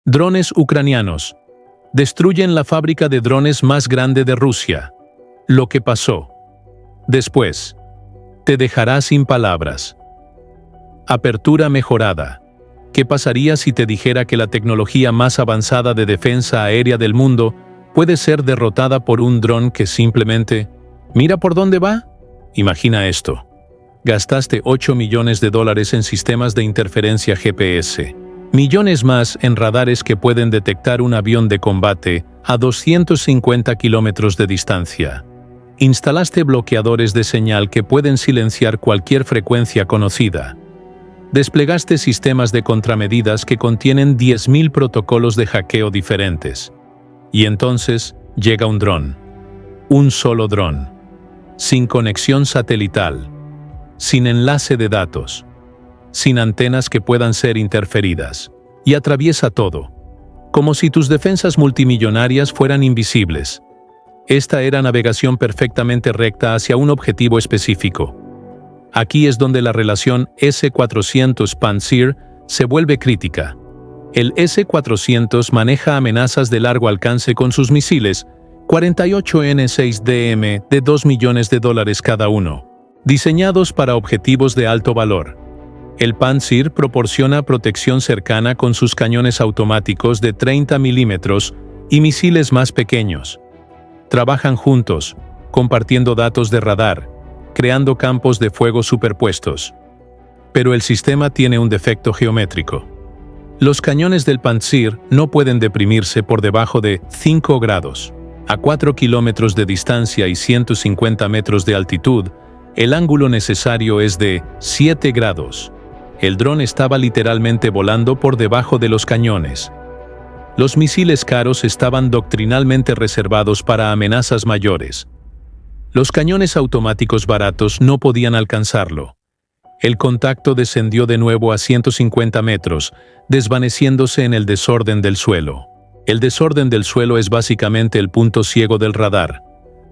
Drones ucranianos. Destruyen la fábrica de drones más grande de Rusia. Lo que pasó. Después. Te dejará sin palabras. Apertura mejorada. ¿Qué pasaría si te dijera que la tecnología más avanzada de defensa aérea del mundo puede ser derrotada por un dron que simplemente... ¿Mira por dónde va? Imagina esto. Gastaste $8 millones en sistemas de interferencia GPS. Millones más en radares que pueden detectar un avión de combate a 250 kilómetros de distancia. Instalaste bloqueadores de señal que pueden silenciar cualquier frecuencia conocida. Desplegaste sistemas de contramedidas que contienen 10.000 protocolos de hackeo diferentes. Y entonces llega un dron. Un solo dron. Sin conexión satelital. Sin enlace de datos. Sin antenas que puedan ser interferidas. Y atraviesa todo. Como si tus defensas multimillonarias fueran invisibles. Esta era navegación perfectamente recta hacia un objetivo específico. Aquí es donde la relación S-400 Pantsir se vuelve crítica. El S-400 maneja amenazas de largo alcance con sus misiles 48N6DM de $2 millones cada uno, diseñados para objetivos de alto valor. El Pantsir proporciona protección cercana con sus cañones automáticos de 30 milímetros y misiles más pequeños. Trabajan juntos, compartiendo datos de radar, creando campos de fuego superpuestos. Pero el sistema tiene un defecto geométrico. Los cañones del Pantsir no pueden deprimirse por debajo de 5 grados. A 4 kilómetros de distancia y 150 metros de altitud, el ángulo necesario es de 7 grados. El dron estaba literalmente volando por debajo de los cañones. Los misiles caros estaban doctrinalmente reservados para amenazas mayores. Los cañones automáticos baratos no podían alcanzarlo. El contacto descendió de nuevo a 150 metros, desvaneciéndose en el desorden del suelo. El desorden del suelo es básicamente el punto ciego del radar.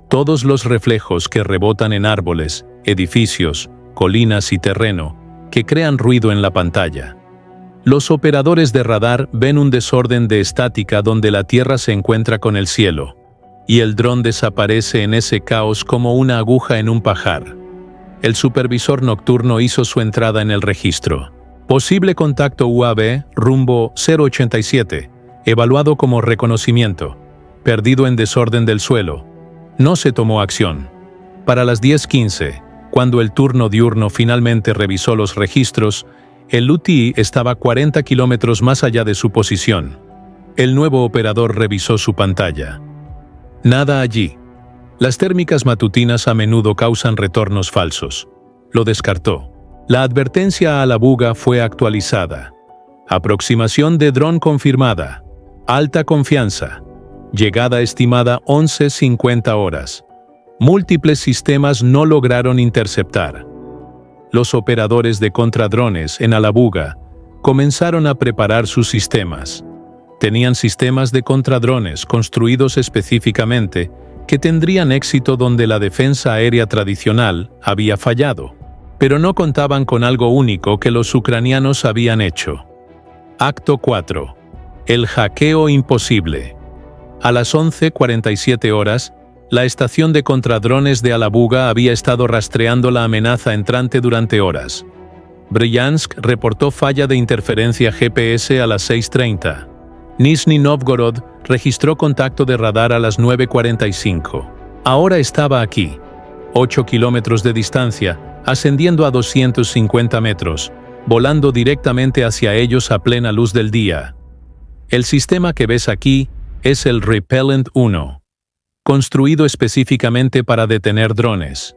Todos los reflejos que rebotan en árboles, edificios, colinas y terreno, que crean ruido en la pantalla. Los operadores de radar ven un desorden de estática donde la tierra se encuentra con el cielo, y el dron desaparece en ese caos como una aguja en un pajar. El supervisor nocturno hizo su entrada en el registro. Posible contacto UAV, rumbo 087, evaluado como reconocimiento, perdido en desorden del suelo. No se tomó acción. Para las 10:15, cuando el turno diurno finalmente revisó los registros, el UTI estaba 40 kilómetros más allá de su posición. El nuevo operador revisó su pantalla. Nada allí. Las térmicas matutinas a menudo causan retornos falsos. Lo descartó. La advertencia a la buga fue actualizada. Aproximación de dron confirmada. Alta confianza. Llegada estimada 11:50 horas. Múltiples sistemas no lograron interceptar. Los operadores de contradrones en Alabuga comenzaron a preparar sus sistemas. Tenían sistemas de contradrones construidos específicamente que tendrían éxito donde la defensa aérea tradicional había fallado, pero no contaban con algo único que los ucranianos habían hecho. Acto 4. El hackeo imposible. A las 11:47 horas, la estación de contradrones de Alabuga había estado rastreando la amenaza entrante durante horas. Bryansk reportó falla de interferencia GPS a las 6:30. Nizhny Novgorod registró contacto de radar a las 9:45. Ahora estaba aquí, 8 kilómetros de distancia, ascendiendo a 250 metros, volando directamente hacia ellos a plena luz del día. El sistema que ves aquí es el Repellent 1. Construido específicamente para detener drones.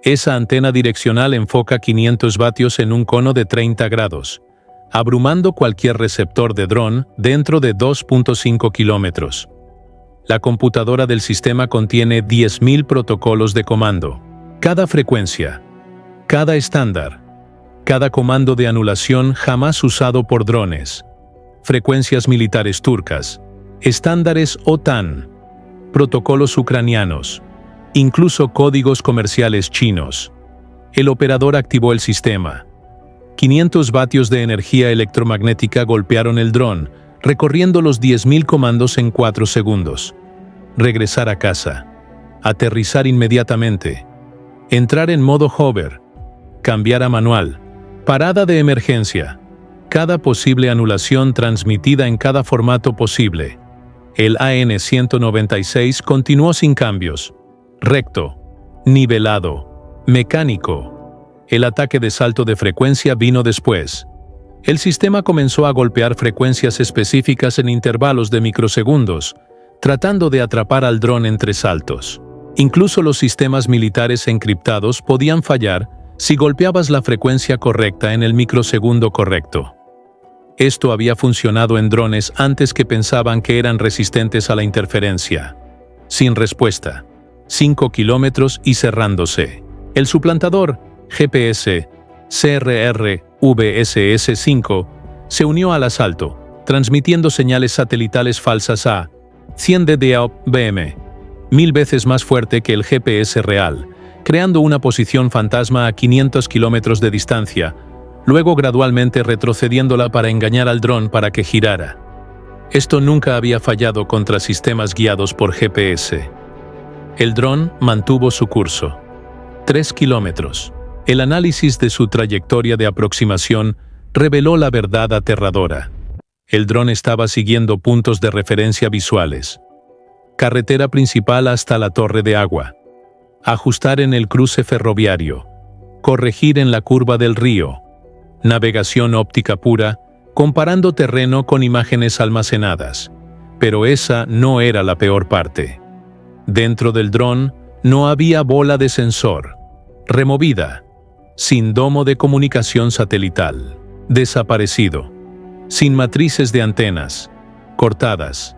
Esa antena direccional enfoca 500 vatios en un cono de 30 grados, abrumando cualquier receptor de dron dentro de 2.5 kilómetros. La computadora del sistema contiene 10.000 protocolos de comando. Cada frecuencia, cada estándar, cada comando de anulación jamás usado por drones. Frecuencias militares turcas, estándares OTAN, protocolos ucranianos, incluso códigos comerciales chinos. El operador activó el sistema. 500 vatios de energía electromagnética golpearon el dron, recorriendo los 10.000 comandos en 4 segundos. Regresar a casa. Aterrizar inmediatamente. Entrar en modo hover. Cambiar a manual. Parada de emergencia. Cada posible anulación transmitida en cada formato posible. El AN-196 continuó sin cambios. Recto. Nivelado. Mecánico. El ataque de salto de frecuencia vino después. El sistema comenzó a golpear frecuencias específicas en intervalos de microsegundos, tratando de atrapar al dron entre saltos. Incluso los sistemas militares encriptados podían fallar si golpeabas la frecuencia correcta en el microsegundo correcto. Esto había funcionado en drones antes que pensaban que eran resistentes a la interferencia. Sin respuesta. 5 kilómetros y cerrándose. El suplantador, GPS, CRR-VSS-5, se unió al asalto, transmitiendo señales satelitales falsas a 100 dBm, 1000 veces más fuerte que el GPS real, creando una posición fantasma a 500 kilómetros de distancia, luego gradualmente retrocediéndola para engañar al dron para que girara. Esto nunca había fallado contra sistemas guiados por GPS. El dron mantuvo su curso. 3 kilómetros. El análisis de su trayectoria de aproximación reveló la verdad aterradora. El dron estaba siguiendo puntos de referencia visuales. Carretera principal hasta la torre de agua. Ajustar en el cruce ferroviario. Corregir en la curva del río. Navegación óptica pura, comparando terreno con imágenes almacenadas. Pero esa no era la peor parte. Dentro del dron no había bola de sensor. Removida. Sin domo de comunicación satelital. Desaparecido. Sin matrices de antenas. Cortadas.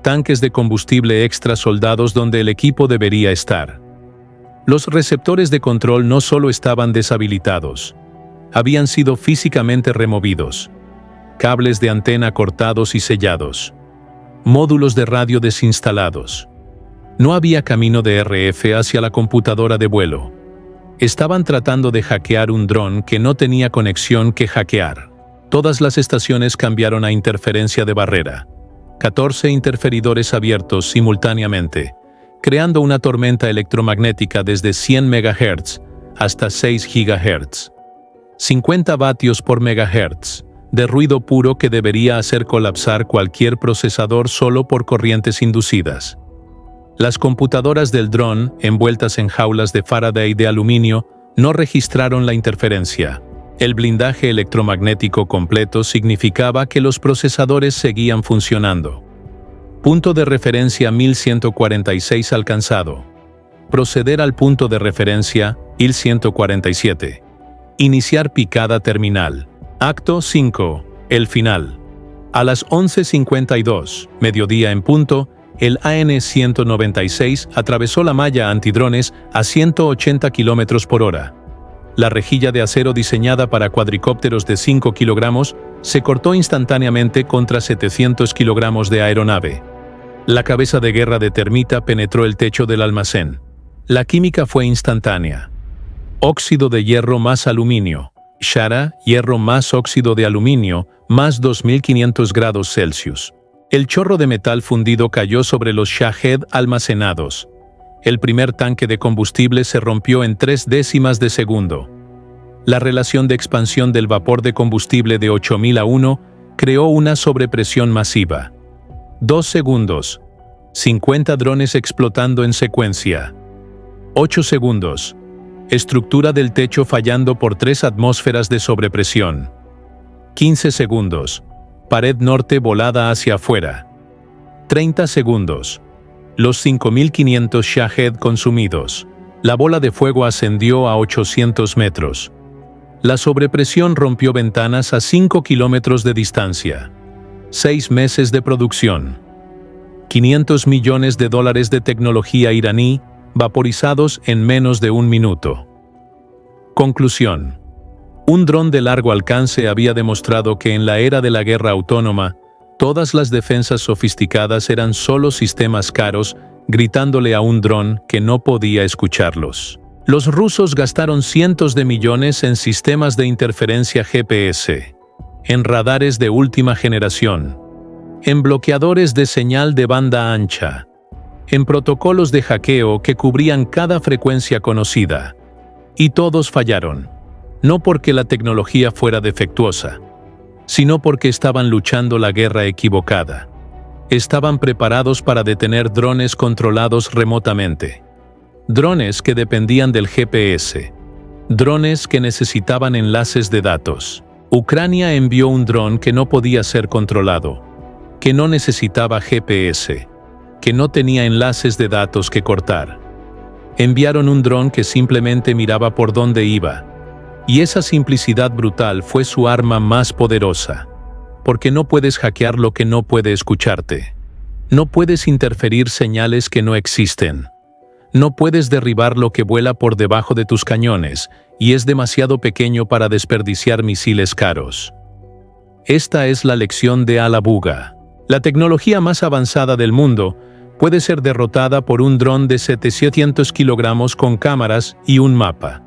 Tanques de combustible extra soldados donde el equipo debería estar. Los receptores de control no solo estaban deshabilitados, habían sido físicamente removidos. Cables de antena cortados y sellados. Módulos de radio desinstalados. No había camino de RF hacia la computadora de vuelo. Estaban tratando de hackear un dron que no tenía conexión que hackear. Todas las estaciones cambiaron a interferencia de barrera. 14 interferidores abiertos simultáneamente, creando una tormenta electromagnética desde 100 MHz hasta 6 GHz. 50 vatios por megahertz, de ruido puro que debería hacer colapsar cualquier procesador solo por corrientes inducidas. Las computadoras del dron, envueltas en jaulas de Faraday de aluminio, no registraron la interferencia. El blindaje electromagnético completo significaba que los procesadores seguían funcionando. Punto de referencia 1146 alcanzado. Proceder al punto de referencia 1147. Iniciar picada terminal. Acto 5. El final. A las 11:52, mediodía en punto, el AN-196 atravesó la malla antidrones a 180 km por hora. La rejilla de acero diseñada para cuadricópteros de 5 kilogramos se cortó instantáneamente contra 700 kilogramos de aeronave. La cabeza de guerra de termita penetró el techo del almacén. La química fue instantánea. Óxido de hierro más aluminio. Shara, hierro más óxido de aluminio, más 2500 grados Celsius. El chorro de metal fundido cayó sobre los Shahed almacenados. El primer tanque de combustible se rompió en 0,03 de segundo. La relación de expansión del vapor de combustible de 8000 a 1 creó una sobrepresión masiva. 2 segundos. 50 drones explotando en secuencia. 8 segundos. Estructura del techo fallando por 3 atmósferas de sobrepresión. 15 segundos. Pared norte volada hacia afuera. 30 segundos. Los 5500 Shahed consumidos. La bola de fuego ascendió a 800 metros. La sobrepresión rompió ventanas a 5 kilómetros de distancia. 6 meses de producción. $500 millones de tecnología iraní, vaporizados en menos de 1 minuto. Conclusión. Un dron de largo alcance había demostrado que en la era de la guerra autónoma, todas las defensas sofisticadas eran solo sistemas caros, gritándole a un dron que no podía escucharlos. Los rusos gastaron cientos de millones en sistemas de interferencia GPS, en radares de última generación, en bloqueadores de señal de banda ancha, en protocolos de hackeo que cubrían cada frecuencia conocida. Y todos fallaron, no porque la tecnología fuera defectuosa, sino porque estaban luchando la guerra equivocada. Estaban preparados para detener drones controlados remotamente. Drones que dependían del GPS. Drones que necesitaban enlaces de datos. Ucrania envió un dron que no podía ser controlado, que no necesitaba GPS, que no tenía enlaces de datos que cortar. Enviaron un dron que simplemente miraba por dónde iba. Y esa simplicidad brutal fue su arma más poderosa. Porque no puedes hackear lo que no puede escucharte. No puedes interferir señales que no existen. No puedes derribar lo que vuela por debajo de tus cañones y es demasiado pequeño para desperdiciar misiles caros. Esta es la lección de Al-Abuga. La tecnología más avanzada del mundo puede ser derrotada por un dron de 700 kilogramos con cámaras y un mapa.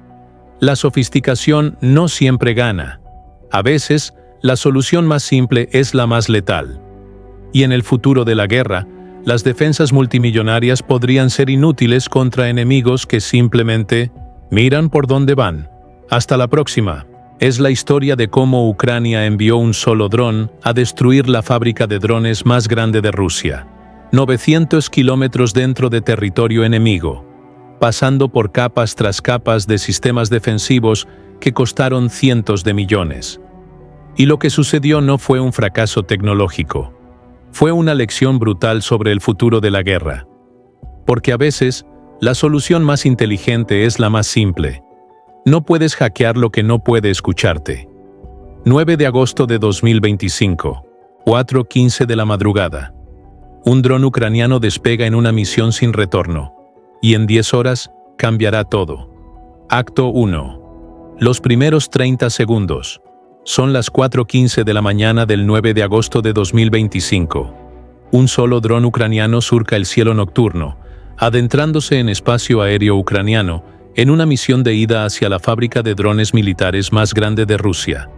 La sofisticación no siempre gana. A veces, la solución más simple es la más letal. Y en el futuro de la guerra, las defensas multimillonarias podrían ser inútiles contra enemigos que simplemente miran por dónde van. Hasta la próxima. Es la historia de cómo Ucrania envió un solo dron a destruir la fábrica de drones más grande de Rusia. 900 kilómetros dentro de territorio enemigo, pasando por capas tras capas de sistemas defensivos que costaron cientos de millones. Y lo que sucedió no fue un fracaso tecnológico. Fue una lección brutal sobre el futuro de la guerra. Porque a veces, la solución más inteligente es la más simple. No puedes hackear lo que no puede escucharte. 9 de agosto de 2025, 4:15 de la madrugada. Un dron ucraniano despega en una misión sin retorno. Y en 10 horas, cambiará todo. Acto 1. Los primeros 30 segundos. Son las 4:15 de la mañana del 9 de agosto de 2025. Un solo dron ucraniano surca el cielo nocturno, adentrándose en espacio aéreo ucraniano, en una misión de ida hacia la fábrica de drones militares más grande de Rusia.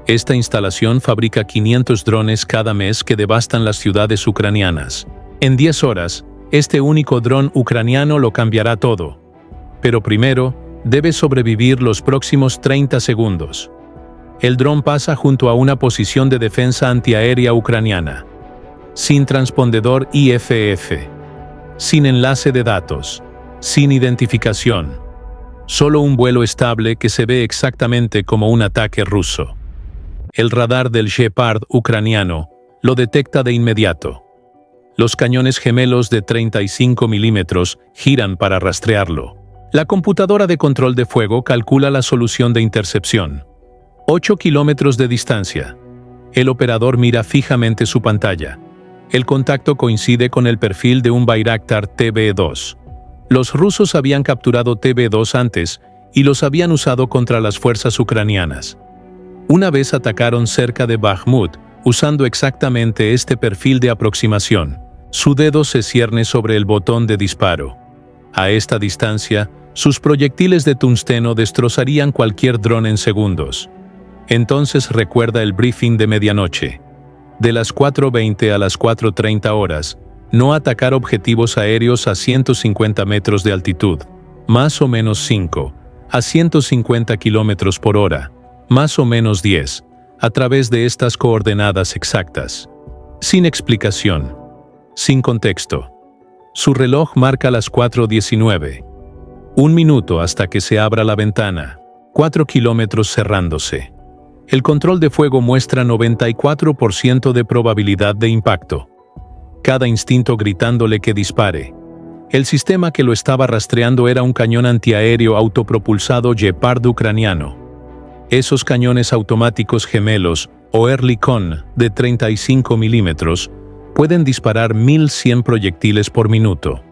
Esta instalación fabrica 500 drones cada mes que devastan las ciudades ucranianas. En 10 horas, este único dron ucraniano lo cambiará todo. Pero primero, debe sobrevivir los próximos 30 segundos. El dron pasa junto a una posición de defensa antiaérea ucraniana. Sin transpondedor IFF. Sin enlace de datos. Sin identificación. Solo un vuelo estable que se ve exactamente como un ataque ruso. El radar del Shepard ucraniano lo detecta de inmediato. Los cañones gemelos de 35 milímetros giran para rastrearlo. La computadora de control de fuego calcula la solución de intercepción. 8 kilómetros de distancia. El operador mira fijamente su pantalla. El contacto coincide con el perfil de un Bayraktar TB2. Los rusos habían capturado TB2 antes y los habían usado contra las fuerzas ucranianas. Una vez atacaron cerca de Bakhmut, usando exactamente este perfil de aproximación. Su dedo se cierne sobre el botón de disparo. A esta distancia, sus proyectiles de tungsteno destrozarían cualquier dron en segundos. Entonces recuerda el briefing de medianoche. De las 4:20 a las 4:30 horas, no atacar objetivos aéreos a 150 metros de altitud, más o menos 5, a 150 kilómetros por hora, más o menos 10, a través de estas coordenadas exactas. Sin explicación. Sin contexto. Su reloj marca las 4:19. 1 minuto hasta que se abra la ventana. 4 kilómetros cerrándose. El control de fuego muestra 94% de probabilidad de impacto. Cada instinto gritándole que dispare. El sistema que lo estaba rastreando era un cañón antiaéreo autopropulsado Shepard ucraniano. Esos cañones automáticos gemelos, o Oerlikon, de 35 milímetros, pueden disparar 1100 proyectiles por minuto.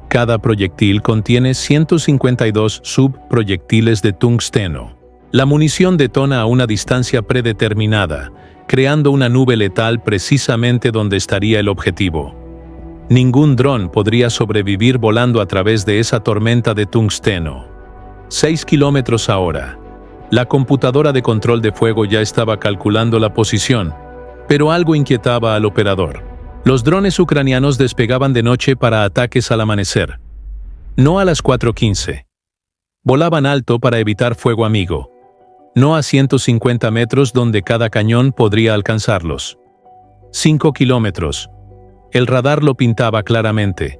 Cada proyectil contiene 152 subproyectiles de tungsteno. La munición detona a una distancia predeterminada, creando una nube letal precisamente donde estaría el objetivo. Ningún dron podría sobrevivir volando a través de esa tormenta de tungsteno. 6 kilómetros/hora. La computadora de control de fuego ya estaba calculando la posición, Pero algo inquietaba al operador. Los drones ucranianos despegaban de noche para ataques al amanecer. No a las 4:15. Volaban alto para evitar fuego amigo. No a 150 metros donde cada cañón podría alcanzarlos. 5 kilómetros. El radar lo pintaba claramente.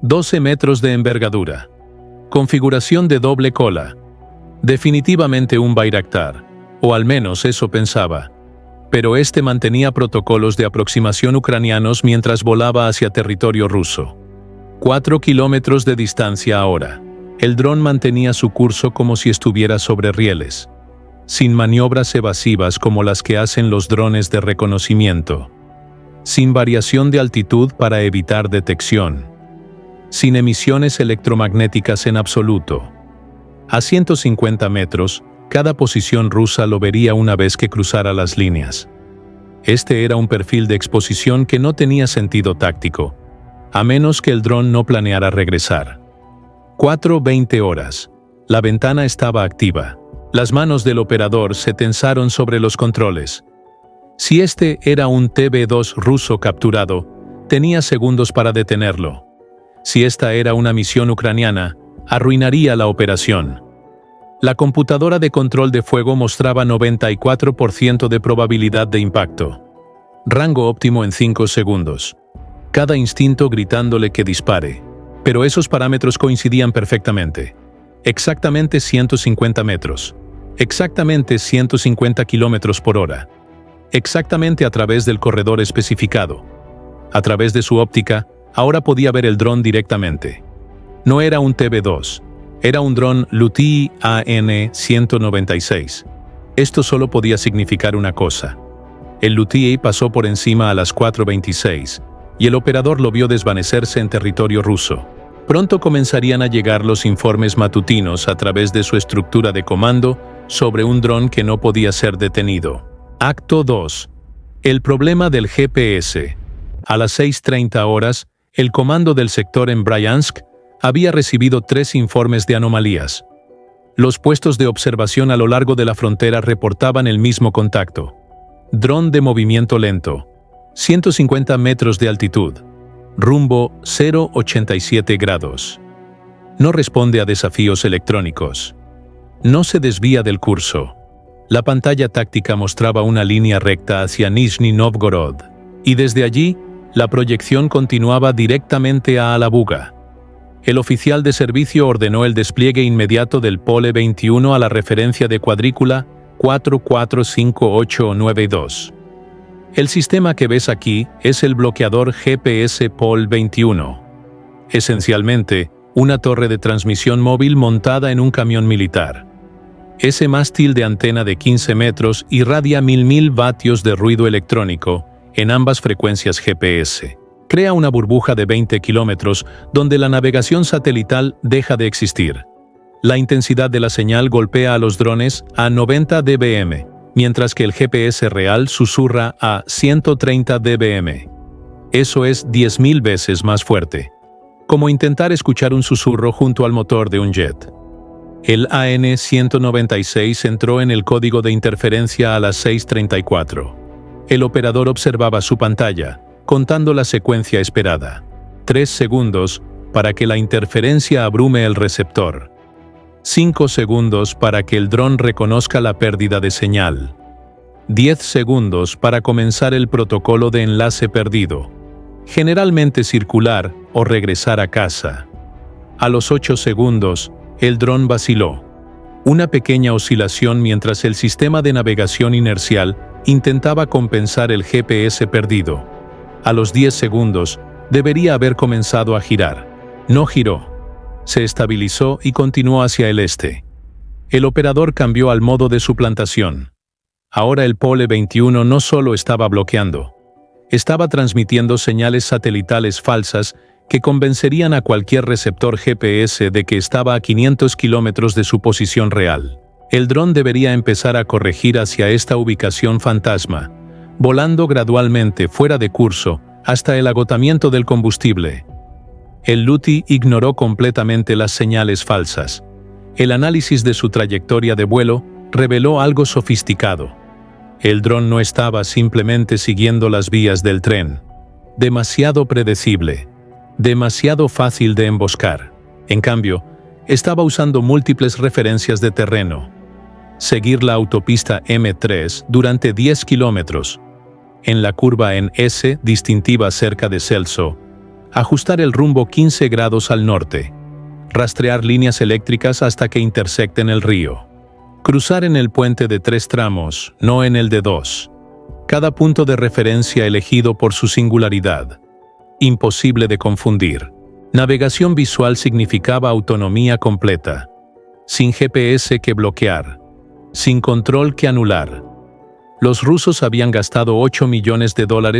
12 metros de envergadura. Configuración de doble cola. Definitivamente un Bayraktar, o al menos eso pensaba. Pero este mantenía protocolos de aproximación ucranianos mientras volaba hacia territorio ruso. 4 kilómetros de distancia ahora. El dron mantenía su curso como si estuviera sobre rieles, sin maniobras evasivas como las que hacen los drones de reconocimiento, sin variación de altitud para evitar detección, sin emisiones electromagnéticas en absoluto. A 150 metros, cada posición rusa lo vería una vez que cruzara las líneas. Este era un perfil de exposición que no tenía sentido táctico, a menos que el dron no planeara regresar. 4:20 horas. La ventana estaba activa. Las manos del operador se tensaron sobre los controles. Si este era un TB2 ruso capturado, tenía segundos para detenerlo. Si esta era una misión ucraniana, arruinaría la operación. La computadora de control de fuego mostraba 94% de probabilidad de impacto. Rango óptimo en 5 segundos. Cada instinto gritándole que dispare. Pero esos parámetros coincidían perfectamente. Exactamente 150 metros. Exactamente 150 kilómetros por hora. Exactamente a través del corredor especificado. A través de su óptica, ahora podía ver el dron directamente. No era un TB2. Era un dron Luti AN-196. Esto solo podía significar una cosa. El Luti pasó por encima a las 4:26, y el operador lo vio desvanecerse en territorio ruso. Pronto comenzarían a llegar los informes matutinos a través de su estructura de comando sobre un dron que no podía ser detenido. Acto 2. El problema del GPS. A las 6:30 horas, el comando del sector en Bryansk había recibido 3 informes de anomalías. Los puestos de observación a lo largo de la frontera reportaban el mismo contacto. Dron de movimiento lento. 150 metros de altitud. Rumbo 0,87 grados. No responde a desafíos electrónicos. No se desvía del curso. La pantalla táctica mostraba una línea recta hacia Nizhny Novgorod, y desde allí, la proyección continuaba directamente a Alabuga. El oficial de servicio ordenó el despliegue inmediato del Pole 21 a la referencia de cuadrícula 445892. El sistema que ves aquí es el bloqueador GPS Pole 21. Esencialmente, una torre de transmisión móvil montada en un camión militar. Ese mástil de antena de 15 metros irradia 1000 vatios de ruido electrónico en ambas frecuencias GPS. Crea una burbuja de 20 kilómetros donde la navegación satelital deja de existir. La intensidad de la señal golpea a los drones a 90 dBm, mientras que el GPS real susurra a 130 dBm. Eso es 10.000 veces más fuerte. Como intentar escuchar un susurro junto al motor de un jet. El AN-196 entró en el código de interferencia a las 6:34. El operador observaba su pantalla, contando la secuencia esperada. 3 segundos para que la interferencia abrume el receptor. 5 segundos para que el dron reconozca la pérdida de señal. 10 segundos para comenzar el protocolo de enlace perdido, generalmente circular o regresar a casa. A los 8 segundos, el dron vaciló. Una pequeña oscilación mientras el sistema de navegación inercial intentaba compensar el GPS perdido. A los 10 segundos, debería haber comenzado a girar. No giró. Se estabilizó y continuó hacia el este. El operador cambió al modo de suplantación. Ahora el Pole 21 no solo estaba bloqueando, estaba transmitiendo señales satelitales falsas que convencerían a cualquier receptor GPS de que estaba a 500 kilómetros de su posición real. El dron debería empezar a corregir hacia esta ubicación fantasma, volando gradualmente fuera de curso hasta el agotamiento del combustible. El Luti ignoró completamente las señales falsas. El análisis de su trayectoria de vuelo reveló algo sofisticado. El dron no estaba simplemente siguiendo las vías del tren. Demasiado predecible. Demasiado fácil de emboscar. En cambio, estaba usando múltiples referencias de terreno. Seguir la autopista M3 durante 10 kilómetros. En la curva en S, distintiva cerca de Celso. Ajustar el rumbo 15 grados al norte. Rastrear líneas eléctricas hasta que intersecten el río. Cruzar en el puente de 3 tramos, no en el de 2. Cada punto de referencia elegido por su singularidad. Imposible de confundir. Navegación visual significaba autonomía completa. Sin GPS que bloquear. Sin control que anular. Los rusos habían gastado $8 millones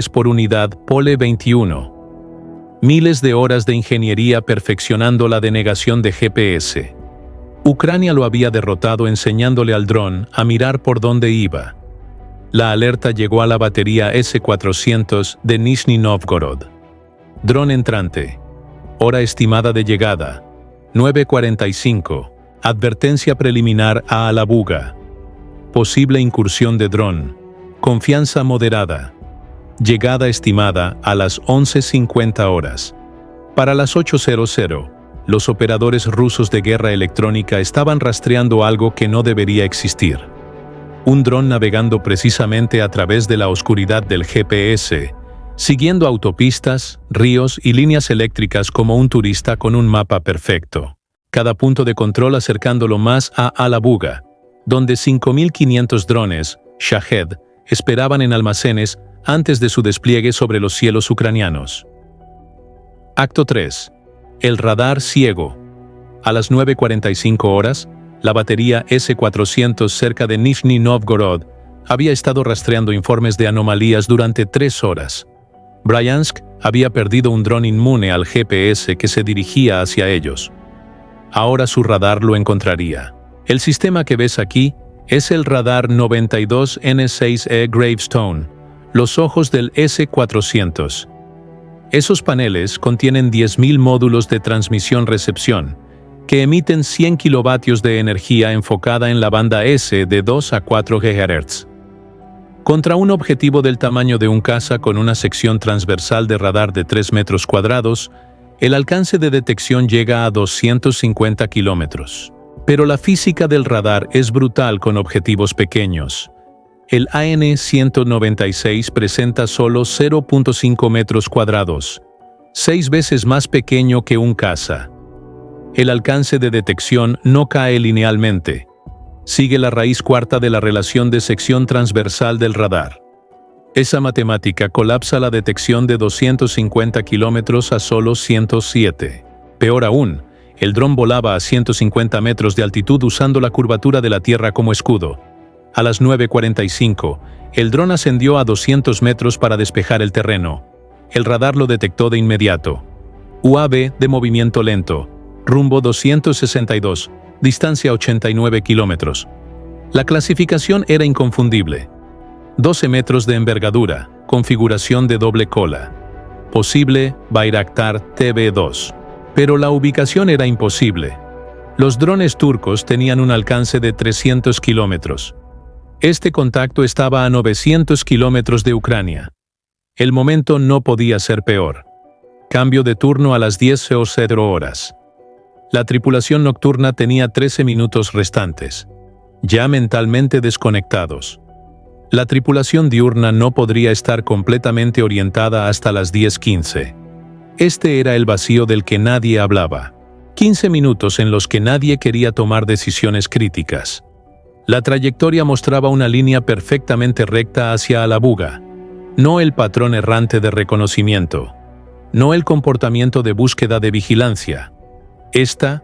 por unidad Pole 21. Miles de horas de ingeniería perfeccionando la denegación de GPS. Ucrania lo había derrotado enseñándole al dron a mirar por dónde iba. La alerta llegó a la batería S-400 de Nizhny Novgorod. Dron entrante. Hora estimada de llegada. 9:45. Advertencia preliminar a Alabuga. Posible incursión de dron. Confianza moderada. Llegada estimada a las 11:50 horas. Para las 8:00. Los operadores rusos de guerra electrónica estaban rastreando algo que no debería existir. Un dron navegando precisamente a través de la oscuridad del GPS, siguiendo autopistas, ríos y líneas eléctricas como un turista con un mapa perfecto. Cada punto de control acercándolo más a Alabuga, donde 5.500 drones, Shahed, esperaban en almacenes antes de su despliegue sobre los cielos ucranianos. Acto 3. El radar ciego. A las 9:45 horas, la batería S-400 cerca de Nizhny Novgorod había estado rastreando informes de anomalías durante 3 horas. Bryansk había perdido un dron inmune al GPS que se dirigía hacia ellos. Ahora su radar lo encontraría. El sistema que ves aquí es el radar 92N6E Gravestone, los ojos del S-400. Esos paneles contienen 10.000 módulos de transmisión-recepción, que emiten 100 kilovatios de energía enfocada en la banda S de 2 a 4 GHz. Contra un objetivo del tamaño de un caza con una sección transversal de radar de 3 metros cuadrados, el alcance de detección llega a 250 kilómetros. Pero la física del radar es brutal con objetivos pequeños. El AN-196 presenta solo 0.5 metros cuadrados, 6 veces más pequeño que un caza. El alcance de detección no cae linealmente. Sigue la raíz cuarta de la relación de sección transversal del radar. Esa matemática colapsa la detección de 250 kilómetros a solo 107. Peor aún, el dron volaba a 150 metros de altitud usando la curvatura de la Tierra como escudo. A las 9:45, el dron ascendió a 200 metros para despejar el terreno. El radar lo detectó de inmediato. UAV de movimiento lento, rumbo 262, distancia 89 kilómetros. La clasificación era inconfundible. 12 metros de envergadura, configuración de doble cola. Posible Bayraktar TB2. Pero la ubicación era imposible. Los drones turcos tenían un alcance de 300 kilómetros. Este contacto estaba a 900 kilómetros de Ucrania. El momento no podía ser peor. Cambio de turno a las 10:00 horas. La tripulación nocturna tenía 13 minutos restantes, ya mentalmente desconectados. La tripulación diurna no podría estar completamente orientada hasta las 10:15. Este era el vacío del que nadie hablaba. 15 minutos en los que nadie quería tomar decisiones críticas. La trayectoria mostraba una línea perfectamente recta hacia Alabuga, no el patrón errante de reconocimiento, no el comportamiento de búsqueda de vigilancia. Esta